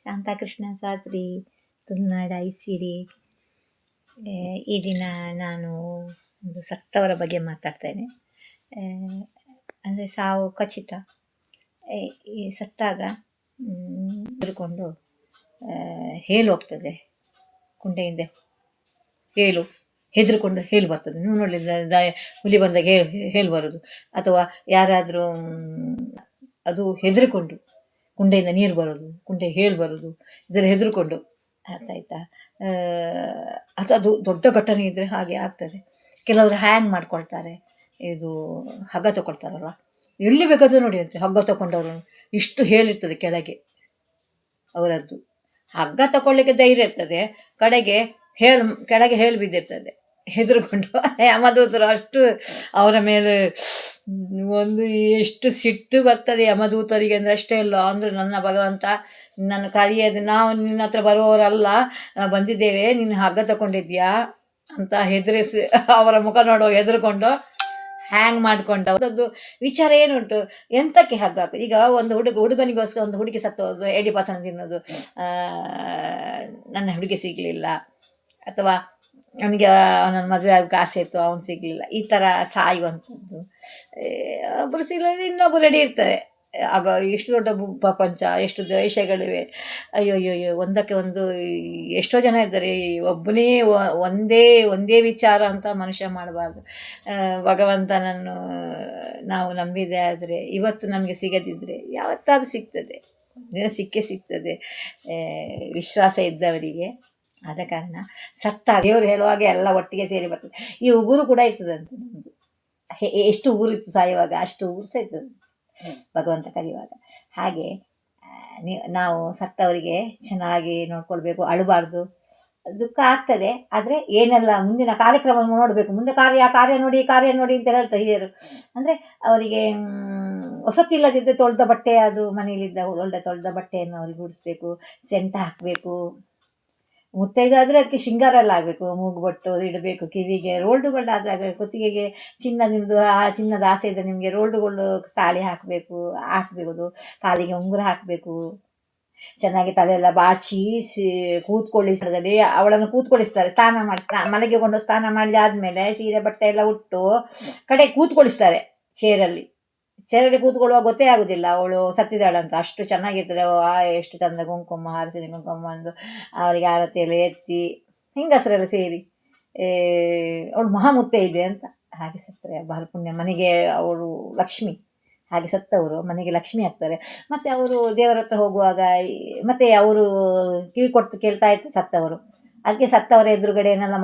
ಶಾಂತಾಕೃಷ್ಣ ಶಾಸ್ತ್ರಿ ತುಳುನಾಡ ಐಸಿರಿ. ಈ ದಿನ ನಾನು ಒಂದು ಸತ್ತವರ ಬಗ್ಗೆ ಮಾತಾಡ್ತೇನೆ. ಅಂದರೆ ಸಾವು ಖಚಿತ. ಈ ಸತ್ತಾಗ ಹೆದರ್ಕೊಂಡು ಹೇಲು ಹೋಗ್ತದೆ, ಕುಂಡೆಯಿಂದ ಹೆದರ್ಕೊಂಡು ಹೇಲು ಬರ್ತದೆ. ನೀವು ನೋಡಲಿಲ್ಲ, ಹುಲಿ ಬಂದಾಗ ಹೇಲು ಬರೋದು, ಅಥವಾ ಯಾರಾದರೂ ಅದು ಹೆದರ್ಕೊಂಡು ಕುಂಡೆಯಿಂದ ನೀರು ಬರೋದು, ಕುಂಡೆ ಹೇಳು ಬರೋದು, ಇದರ ಹೆದರ್ಕೊಂಡು. ಅರ್ಥ ಆಯ್ತಾ? ಅದು ದೊಡ್ಡ ಘಟನೆ ಇದ್ದರೆ ಹಾಗೆ ಆಗ್ತದೆ. ಕೆಲವರು ಹ್ಯಾಂಗ್ ಮಾಡ್ಕೊಳ್ತಾರೆ, ಇದು ಹಗ್ಗ ತಗೊಳ್ತಾರಲ್ಲ, ಎಲ್ಲಿ ಬೇಕಾದರೂ ನೋಡಿ ಅಂತೆ ಹಗ್ಗ ತಗೊಂಡವರು ಇಷ್ಟು ಹೇಳಿರ್ತದೆ ಕೆಳಗೆ ಅವರದ್ದು. ಹಗ್ಗ ತಗೊಳ್ಳಿಕ್ಕೆ ಧೈರ್ಯ ಇರ್ತದೆ, ಕೆಳಗೆ ಹೇಳು ಬಿದ್ದಿರ್ತದೆ, ಹೆದರ್ಕೊಂಡು. ಯಮದೂತರು ಅಷ್ಟು ಅವರ ಮೇಲೆ ಒಂದು ಎಷ್ಟು ಸಿಟ್ಟು ಬರ್ತದೆ ಯಮದೂತರಿಗೆ ಅಂದರೆ ಅಷ್ಟೇ ಇಲ್ಲ. ಅಂದರೆ ನನ್ನ ಭಗವಂತ ನನ್ನ ಕರೆಯೋದು, ನಾವು ನಿನ್ನ ಹತ್ರ ಬರುವವರಲ್ಲ, ಬಂದಿದ್ದೇವೆ, ನಿನ್ನ ಹಗ್ಗ ತಗೊಂಡಿದ್ಯಾ ಅಂತ ಹೆದರಿಸಿ ಅವರ ಮುಖ ನೋಡೋ ಹೆದರ್ಕೊಂಡು ಹ್ಯಾಂಗ್ ಮಾಡ್ಕೊಂಡು. ಅದರದ್ದು ವಿಚಾರ ಏನುಂಟು, ಎಂತಕ್ಕೆ ಹಗ್ಗ ಹಾಕೋದು? ಈಗ ಒಂದು ಹುಡುಗನಿಗೋಸ್ಕರ ಒಂದು ಹುಡುಗಿ ಸತ್ತೋದು, ಎಡಿ ಪಾಸನ ತಿನ್ನೋದು, ನನ್ನ ಹುಡುಗಿ ಸಿಗಲಿಲ್ಲ, ಅಥವಾ ಅವನಿಗೆ ಅವನನ್ನು ಮದುವೆ ಆಗೋಕ್ಕೆ ಆಸೆ ಇತ್ತು, ಅವನು ಸಿಗಲಿಲ್ಲ, ಈ ಥರ ಸಾಯುವಂಥದ್ದು. ಒಬ್ಬರು ಸಿಗಲಿಲ್ಲ, ಇನ್ನೊಬ್ಬರು ರೆಡಿ ಇರ್ತಾರೆ. ಆಗ ಎಷ್ಟು ದೊಡ್ಡ ಪ್ರಪಂಚ, ಎಷ್ಟು ದೇಶಗಳಿವೆ, ಅಯ್ಯೋ ಒಂದಕ್ಕೆ ಒಂದು ಎಷ್ಟೋ ಜನ ಇದ್ದಾರೆ. ಒಬ್ಬನೇ ಒಂದೇ ವಿಚಾರ ಅಂತ ಮನುಷ್ಯ ಮಾಡಬಾರ್ದು. ಭಗವಂತನನ್ನು ನಾವು ನಂಬಿದೆ ಆದರೆ ಇವತ್ತು ನಮಗೆ ಸಿಗದಿದ್ದರೆ ಯಾವತ್ತಾದರೂ ಸಿಗ್ತದೆ, ದಿನ ಸಿಗ್ತದೆ ವಿಶ್ವಾಸ ಇದ್ದವರಿಗೆ. ಆದ ಕಾರಣ ದೇವರು ಹೇಳುವಾಗ ಎಲ್ಲ ಒಟ್ಟಿಗೆ ಸೇರಿ ಬರ್ತದೆ. ಈ ಉಗುರು ಕೂಡ ಇರ್ತದಂತೆ ನಮ್ಮದು. ಎಷ್ಟು ಉಗುರು ಇತ್ತು ಸಾಯುವಾಗ, ಅಷ್ಟು ಉಗುರು ಸಹ ಇರ್ತದೆ ಭಗವಂತ ಕರೆಯುವಾಗ. ಹಾಗೆ ನಾವು ಸತ್ತವರಿಗೆ ಚೆನ್ನಾಗಿ ನೋಡ್ಕೊಳ್ಬೇಕು, ಅಳಬಾರ್ದು. ದುಃಖ ಆಗ್ತದೆ, ಆದರೆ ಏನೆಲ್ಲ ಮುಂದಿನ ಕಾರ್ಯಕ್ರಮ ನೋಡಬೇಕು. ಮುಂದೆ ಕಾರ್ಯ ನೋಡಿ ಅಂತ ಹೇಳ್ತಾರೆ ಹಿರಿಯರು. ಅಂದರೆ ಅವರಿಗೆ ಹೊಸತಿಲ್ಲದಿದ್ದರೆ ತೊಳೆದ ಬಟ್ಟೆ, ಅದು ಮನೆಯಲ್ಲಿದ್ದ ಒಳ್ಳೆ ತೊಳೆದ ಬಟ್ಟೆಯನ್ನು ಅವ್ರಿಗೆ ಉಡಿಸ್ಬೇಕು, ಸೆಂಟ ಹಾಕಬೇಕು. ಮುತ್ತೈದಾದರೆ ಅದಕ್ಕೆ ಶೃಂಗಾರ ಎಲ್ಲ ಆಗಬೇಕು, ಮೂಗುಬೊಟ್ಟು ಇಡಬೇಕು, ಕಿವಿಗೆ ರೋಲ್ಡುಗಳಾದರೆ ಆಗಬೇಕು, ಕುತ್ತಿಗೆಗೆ ಚಿನ್ನದ ಆಸೆ ಇದ್ದರೆ ನಿಮಗೆ ರೋಲ್ಡುಗಳು ತಾಳಿ ಹಾಕಬೇಕು, ಕಾಲಿಗೆ ಉಂಗುರ ಹಾಕಬೇಕು, ಚೆನ್ನಾಗಿ ತಲೆಯೆಲ್ಲ ಬಾಚಿ ಕೂತ್ಕೊಳ್ಳಿಸಿ ಅವಳನ್ನು ಕೂತ್ಕೊಳ್ಳಿಸ್ತಾರೆ. ಮನೆಗೆ ಕೊಂಡು ಸ್ನಾನ ಮಾಡಿದಾದ್ಮೇಲೆ ಸೀರೆ ಬಟ್ಟೆ ಎಲ್ಲ ಉಟ್ಟು ಕಡೆ ಕೂತ್ಕೊಳ್ಳಿಸ್ತಾರೆ. ಚೇರಲ್ಲಿ ಕೂತ್ಕೊಳ್ಳುವಾಗ ಗೊತ್ತೇ ಆಗೋದಿಲ್ಲ ಅವಳು ಸತ್ತಿದ್ದಾಳಂತ, ಅಷ್ಟು ಚೆನ್ನಾಗಿರ್ತದೆ. ಎಷ್ಟು ಚಂದ ಕುಂಕುಮ ಹರಿಸಿನ ಕುಂಕುಮ ಒಂದು ಅವರಿಗೆ ಆರತಿ ಎಲ್ಲ ಎತ್ತಿ ಹೆಂಗಸರೆಲ್ಲ ಸೇರಿ ಅವಳು ಮಹಾಮುತ್ತೆ ಇದೆ ಅಂತ. ಹಾಗೆ ಸತ್ತರೆ ಬಹಳ ಪುಣ್ಯ. ಮನೆಗೆ ಅವಳು ಲಕ್ಷ್ಮಿ, ಹಾಗೆ ಸತ್ತವರು ಮನೆಗೆ ಲಕ್ಷ್ಮಿ ಆಗ್ತಾರೆ. ಮತ್ತು ಅವರು ದೇವರ ಹತ್ರ ಹೋಗುವಾಗ ಮತ್ತು ಅವರು ಕಿವಿ ಕೊಡ್ತು ಕೇಳ್ತಾ ಇರ್ತಾರೆ ಸತ್ತವರು. ಅದಕ್ಕೆ ಸತ್ತವರ ಎದುರುಗಡೆ ಏನೆಲ್ಲ